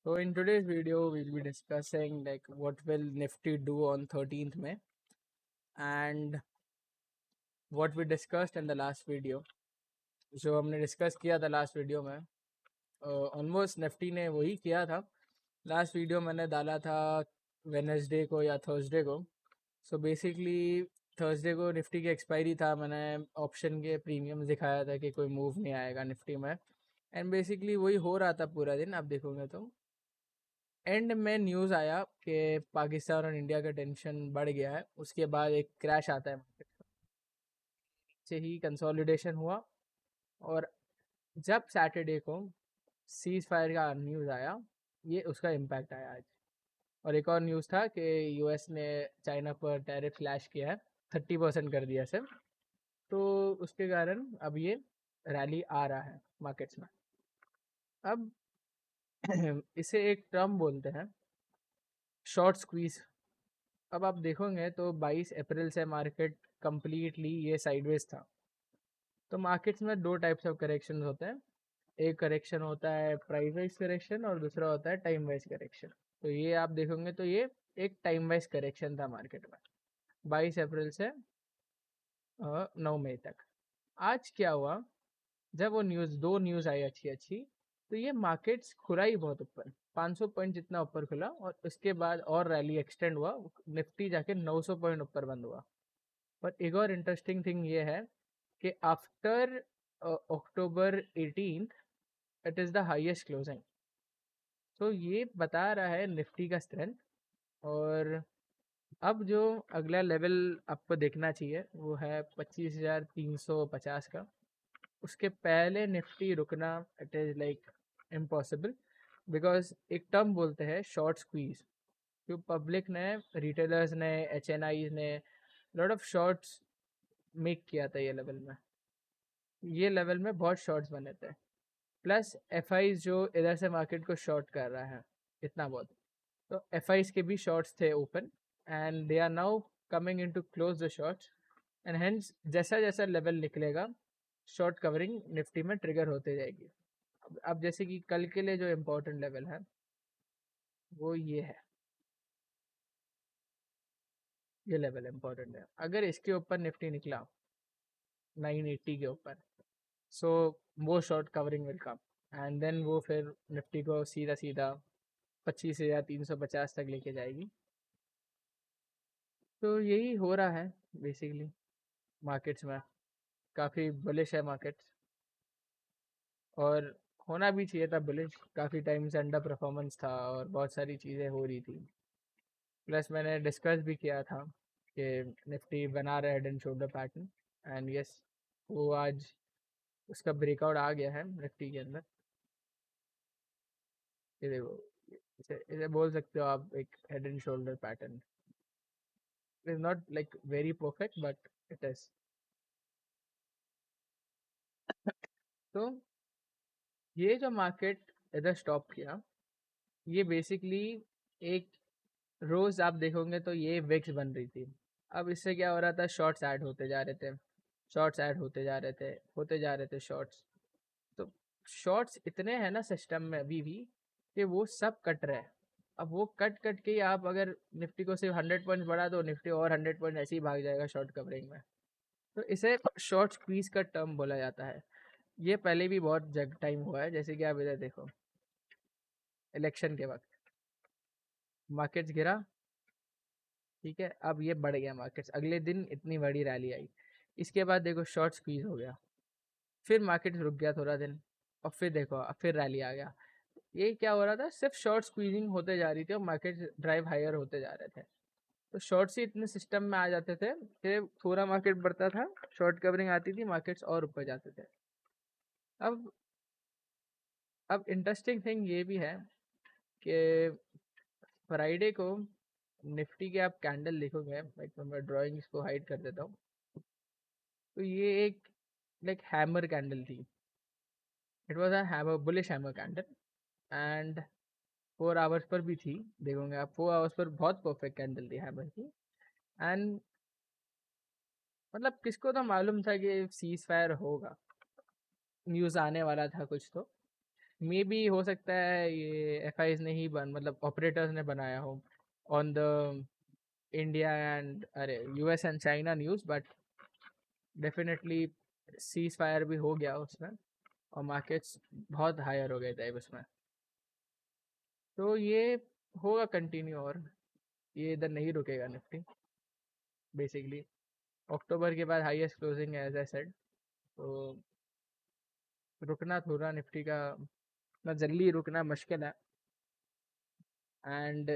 So in today's video, we'll be discussing like what will Nifty do on 13th May and what we discussed in the last video. जो हमने discuss किया था last video में almost Nifty ने वही किया था। Last video मैंने डाला था वेनसडे को या थर्सडे को। सो बेसिकली थर्सडे को निफ्टी की एक्सपायरी था, मैंने ऑप्शन के प्रीमियम दिखाया था कि कोई मूव नहीं आएगा निफ्टी में, एंड बेसिकली वही हो रहा था पूरा दिन। आप देखोगे तो एंड में न्यूज़ आया कि पाकिस्तान और इंडिया का टेंशन बढ़ गया है, उसके बाद एक क्रैश आता है मार्केट से ही कंसोलिडेशन हुआ। और जब सैटरडे को सीज फायर का न्यूज़ आया, ये उसका इम्पैक्ट आया आज। और एक और न्यूज़ था कि यूएस ने चाइना पर टैरिफ स्लैश किया है, 30% कर दिया सिर्फ। तो उसके कारण अब ये रैली आ रहा है मार्केट्स में। अब इसे एक टर्म बोलते हैं शॉर्ट स्क्वीज। अब आप देखोगे तो 22 अप्रैल से मार्केट कंप्लीटली ये साइडवेज था। तो मार्केट्स में दो टाइप्स ऑफ करेक्शन होते हैं। एक करेक्शन होता है प्राइस वाइज करेक्शन और दूसरा होता है टाइम वाइज करेक्शन। तो ये आप देखोगे तो ये एक टाइम वाइज करेक्शन था मार्केट में 22 अप्रैल से 9 मई तक। आज क्या हुआ, जब वो दो न्यूज़ आई अच्छी अच्छी, तो ये मार्केट्स खुला ही बहुत ऊपर, 500 पॉइंट जितना ऊपर खुला, और उसके बाद और रैली एक्सटेंड हुआ, निफ्टी जाके 900 पॉइंट ऊपर बंद हुआ। पर एक और इंटरेस्टिंग थिंग ये है कि after October 18 it is the highest closing. तो ये बता रहा है निफ्टी का स्ट्रेंथ। और अब जो अगला लेवल आपको देखना चाहिए वो है 25,350 का। उसके पहले निफ्टी रुकना it is like impossible, because एक टर्म बोलते हैं शॉर्ट स्क्वीज। जो पब्लिक ने, रिटेलर्स ने, एच एन आईज ने लॉट ऑफ शॉर्ट्स मेक किया था ये लेवल में बहुत शॉर्ट्स बने थे। प्लस एफ आईज जो इधर से मार्केट को शॉर्ट कर रहा है इतना बहुत, तो एफ आईज के भी शॉर्ट्स थे open, and they are now coming into close the shorts. And hence जैसा जैसा लेवल निकलेगा शॉर्ट कवरिंग निफ्टी में ट्रिगर होते जाएगी। अब जैसे कि कल के लिए जो इम्पोर्टेंट लेवल है वो ये है, ये लेवल इम्पोर्टेंट है। अगर इसके ऊपर निफ्टी निकला 980 के ऊपर, सो वो short covering will come, and then वो फिर निफ्टी को सीधा सीधा 25,350 तक लेके जाएगी। तो यही हो रहा है बेसिकली मार्केट्स में। काफ़ी बुलिश है मार्केट्स, और होना भी चाहिए था बुलिश। काफ़ी टाइम से अंडर परफॉर्मेंस था और बहुत सारी चीज़ें हो रही थी। प्लस मैंने डिस्कस भी किया था कि निफ्टी बना रहा है head and shoulder pattern, and yes, वो आज उसका ब्रेकआउट आ गया है निफ्टी के अंदर। ये देखो, इसे बोल सकते हो आप एक head and shoulder pattern. It is not like very perfect but it is. तो ये जो मार्केट इधर स्टॉप किया, ये बेसिकली एक रोज आप देखोगे तो ये विक्स बन रही थी। अब इससे क्या हो रहा था, शॉर्ट्स ऐड होते जा रहे थे, शॉर्ट्स ऐड होते जा रहे थे शॉर्ट्स। तो शॉर्ट्स इतने हैं ना सिस्टम में अभी भी कि वो सब कट रहे हैं। अब वो कट कट के ही आप अगर निफ्टी को सिर्फ 100 पॉइंट बढ़ा दो, निफ्टी और 100 पॉइंट ऐसे ही भाग जाएगा शॉर्ट कवरिंग में। तो इसे शॉर्ट स्क्वीज का टर्म बोला जाता है। ये पहले भी बहुत जग टाइम हुआ है, जैसे कि आप इधर देखो, इलेक्शन के वक्त मार्केट्स गिरा, ठीक है, अब ये बढ़ गया मार्केट्स, अगले दिन इतनी बड़ी रैली आई। इसके बाद देखो शॉर्ट स्क्वीज हो गया, फिर मार्केट रुक गया थोड़ा दिन, और फिर देखो अब फिर रैली आ गया। ये क्या हो रहा था, सिर्फ शॉर्ट स्क्वीजिंग होते जा रही थी और मार्केट ड्राइव हायर होते जा रहे थे। तो शॉर्ट्स ही इतने सिस्टम में आ जाते थे कि पूरा मार्केट बढ़ता था, शॉर्ट कवरिंग आती थी, मार्केट्स और ऊपर जाते थे। अब अब इंटरेस्टिंग थिंग ये भी है कि फ्राइडे को निफ्टी के आप कैंडल देखोगे, लाइक मैं ड्राइंग्स को हाइड कर देता हूँ, तो ये एक लाइक हैमर कैंडल थी। It was a hammer, bullish hammer candle, and 4 hours per भी थी। देखोगे आप 4 आवर्स पर बहुत परफेक्ट कैंडल थी हैमर की। एंड मतलब किसको तो मालूम था कि सीज फायर होगा, न्यूज़ आने वाला था कुछ तो। मे बी हो सकता है ये एफ ने ही मतलब ऑपरेटर्स ने बनाया हो ऑन द इंडिया एंड अरे US and China news, but definitely cease fire भी हो गया उसमें और मार्केट्स बहुत हायर हो गए थे उसमें। तो ये होगा कंटिन्यू और ये इधर नहीं रुकेगा निफ्टी बेसिकली। अक्टूबर के बाद हाईएस्ट क्लोजिंग है एज आई सेड, तो रुकना थोड़ा निफ्टी का ना जल्दी रुकना मुश्किल है। एंड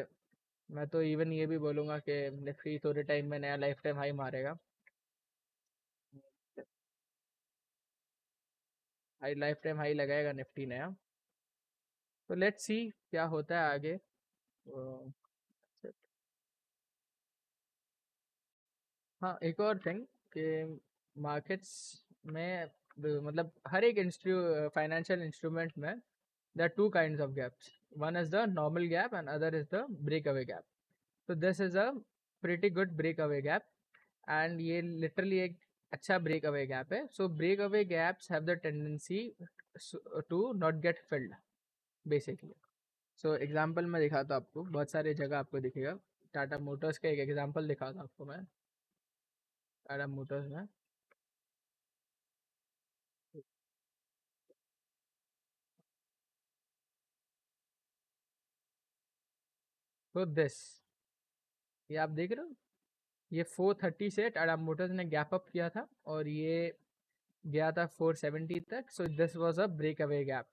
मैं तो इवन ये भी बोलूँगा कि निफ्टी थोड़े टाइम में नया लाइफ टाइम हाई मारेगा। हाई लाइफ टाइम हाई लगाएगा निफ्टी नया। तो लेट्स सी क्या होता है आगे। तो, हाँ एक और थिंग कि मार्केट्स में मतलब हर एक फाइनेंशियल इंस्ट्रूमेंट में there are two kinds of gaps. One is the normal gap and other is the breakaway gap. So this is a pretty good breakaway gap and ये literally एक अच्छा breakaway gap है. So breakaway gaps have the tendency to not get filled basically. So example मैं दिखाता हूँ आपको, बहुत सारे जगह आपको दिखेगा। टाटा मोटर्स का एक एग्जाम्पल दिखाता हूँ आपको मैं। टाटा मोटर्स में तो दिस ये आप देख रहे हो, ये 430 से टाटा मोटर्स ने गैप अप किया था और ये गया था 470 तक. So this was a breakaway gap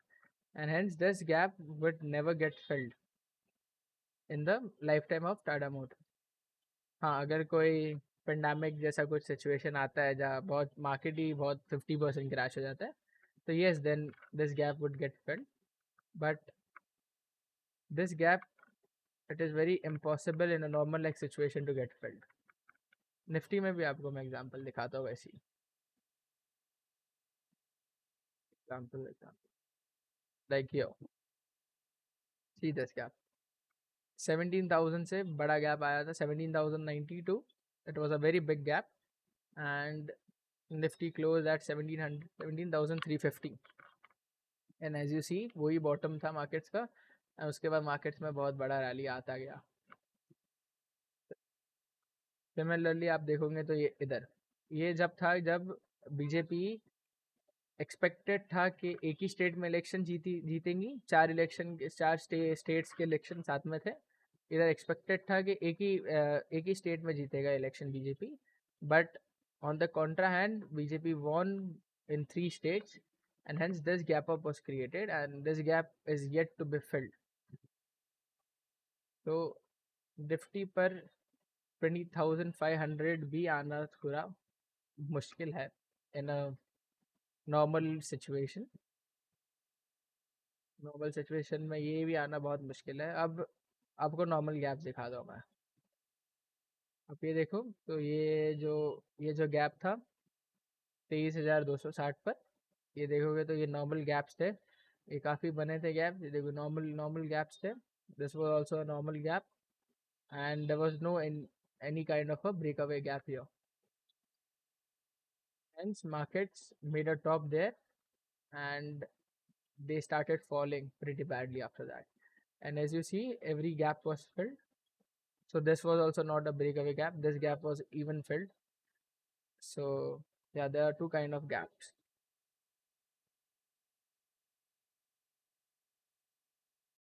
and hence this gap would never get filled in the lifetime of Tata Motor. हाँ अगर कोई पेंडेमिक जैसा कुछ सिचुएशन आता है जहाँ बहुत मार्केट ही बहुत 50% क्रैश हो जाता है, तो yes then this gap would get filled. But this gap it is very impossible in a normal like situation to get filled. Nifty में भी आपको मैं एग्जांपल दिखाता हूँ वैसी example like here see this gap 17,000 से बड़ा गैप आया था 17,092. It was a very big gap and Nifty close at 17,350 and as you see वही बॉटम था मार्केट्स का. और उसके बाद मार्केट्स में बहुत बड़ा रैली आता गया. सिमिलरली आप देखोगे तो ये इधर ये जब था जब बीजेपी एक्सपेक्टेड था कि एक ही स्टेट में इलेक्शन जीतेंगी. चार स्टेट्स के इलेक्शन साथ में थे. इधर एक्सपेक्टेड था कि एक ही स्टेट में जीतेगा election BJP. But on the Contra hand BJP von in 3 states and hence this gap up was created and this gap is yet to be filled. तो निफ्टी पर 20,500 भी आना थोड़ा मुश्किल है in a normal situation. Normal situation में ये भी आना बहुत मुश्किल है. अब आपको नॉर्मल गैप दिखा दो मैं. आप ये देखो तो ये जो गैप था 23,260 पर, ये देखोगे तो ये नॉर्मल गैप्स थे. ये काफ़ी बने थे गैप. ये देखो नॉर्मल नॉर्मल गैप्स थे. This was also a normal gap and there was no any kind of a breakaway gap here. Hence markets made a top there and they started falling pretty badly after that. And as you see, every gap was filled. So this was also not a breakaway gap. This gap was even filled. So yeah, there are two kind of gaps.